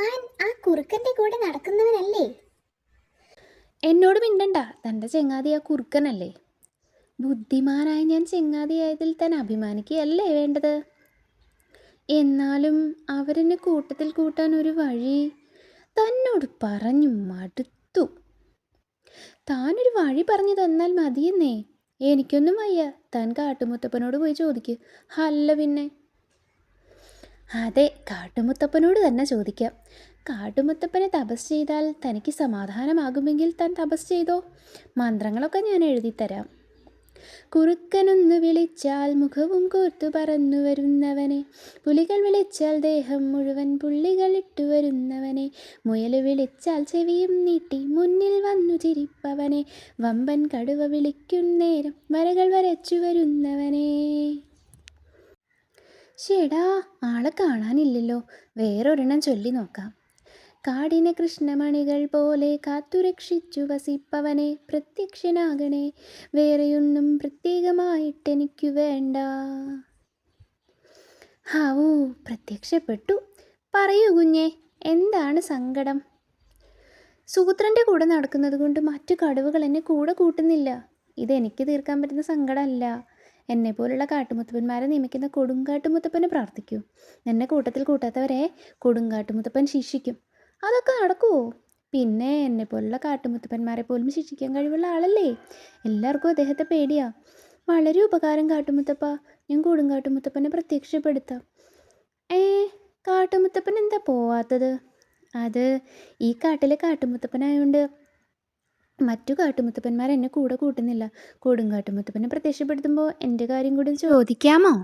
താൻ ആ കുറുക്കന്റെ കൂടെ നടക്കുന്നവനല്ലേ? എന്നോട് മിണ്ടണ്ട. തൻ്റെ ചെങ്ങാതി ആ കുറുക്കനല്ലേ? ബുദ്ധിമാനായ ഞാൻ ചെങ്ങാതിയായതിൽ താൻ അഭിമാനിക്കുകയല്ലേ വേണ്ടത്? എന്നാലും അവരെന്നെ കൂട്ടത്തിൽ കൂട്ടാൻ ഒരു വഴി തന്നോട് പറഞ്ഞു മടുത്തു. താനൊരു വഴി പറഞ്ഞു തന്നാൽ മതിയെന്നേ. എനിക്കൊന്നും വയ്യ. താൻ കാട്ടുമുത്തപ്പനോട് പോയി ചോദിക്ക്. അല്ല പിന്നെ. അതെ, കാട്ടുമുത്തപ്പനോട് തന്നെ ചോദിക്കാം. കാട്ടുമുത്തപ്പനെ തപസ് ചെയ്താൽ തനിക്ക് സമാധാനമാകുമെങ്കിൽ താൻ തപസ് ചെയ്തോ. മന്ത്രങ്ങളൊക്കെ ഞാൻ എഴുതിത്തരാം. കുറുക്കനൊന്നു വിളിച്ചാൽ മുഖവും കൂർത്തു പറന്നു വരുന്നവനെ, പുലികൾ വിളിച്ചാൽ ദേഹം മുഴുവൻ പുള്ളികൾ ഇട്ടു വരുന്നവനെ, മുയൽ വിളിച്ചാൽ ചെവിയും നീട്ടി മുന്നിൽ വന്നു ചിരിപ്പവനെ, വമ്പൻ കടുവ വിളിക്കുന്നേരം വരകൾ വരച്ചു വരുന്നവനെ. ചേടാ, ആളെ കാണാനില്ലല്ലോ. വേറൊരെണ്ണം ചൊല്ലി നോക്കാം. കാടിനെ കൃഷ്ണമണികൾ പോലെ കാത്തുരക്ഷിച്ചു വസിപ്പവനെ, പ്രത്യക്ഷനാകണേ, വേറെയൊന്നും പ്രത്യേകമായിട്ടെനിക്കു വേണ്ട. ഹാവൂ, പ്രത്യക്ഷപ്പെട്ടു. പറയൂ കുഞ്ഞേ, എന്താണ് സങ്കടം? സൂത്രൻ്റെ കൂടെ നടക്കുന്നത് കൊണ്ട് മറ്റു കടുവകൾ എന്നെ കൂടെ കൂട്ടുന്നില്ല. ഇതെനിക്ക് തീർക്കാൻ പറ്റുന്ന സങ്കടമല്ല. എന്നെപ്പോലുള്ള കാട്ടുമുത്തപ്പന്മാരെ നിയമിക്കുന്ന കൊടുങ്കാട്ടുമുത്തപ്പനെ പ്രാർത്ഥിക്കൂ. എന്നെ കൂട്ടത്തിൽ കൂട്ടാത്തവരെ കൊടുങ്കാട്ടുമുത്തപ്പൻ ശിക്ഷിക്കും. അതൊക്കെ നടക്കുമോ? പിന്നെ എന്നെപ്പോലുള്ള കാട്ടുമുത്തപ്പന്മാരെ പോലും ശിക്ഷിക്കാൻ കഴിവുള്ള ആളല്ലേ. എല്ലാവർക്കും അദ്ദേഹത്തെ പേടിയാ. വളരെ ഉപകാരം കാട്ടുമുത്തപ്പ. ഞാൻ കൊടുങ്കാട്ടുമുത്തപ്പനെ പ്രത്യക്ഷപ്പെടുത്താം. കാട്ടുമുത്തപ്പൻ എന്താ പോവാത്തത്? അത് ഈ കാട്ടിലെ കാട്ടുമുത്തപ്പനായതുകൊണ്ട് മറ്റു കാട്ടുമുത്തപ്പന്മാർ എന്നെ കൂടെ കൂട്ടുന്നില്ല. കൊടുങ്കാട്ടുമുത്തപ്പനെ പ്രത്യക്ഷപ്പെടുത്തുമ്പോൾ എൻ്റെ കാര്യം കൂടി ചോദിക്കാമോ?